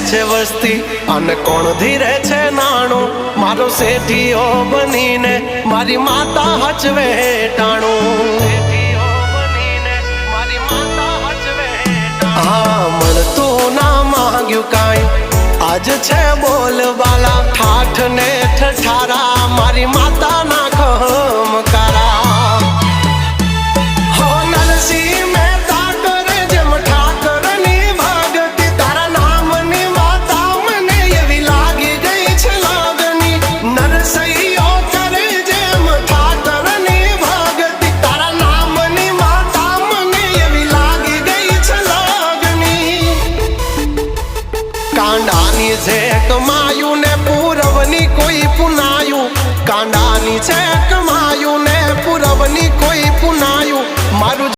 છે વસ્તી અને કોણ ધીરે છે નાણું મારો શેઠીઓ બનીને મારી માતા હચવે ટાણું હા મળતું ના માંગ્યું કાંઈ આજ છે બોલબાલા ઠાઠ ને ઠઠારા મારી માતા ના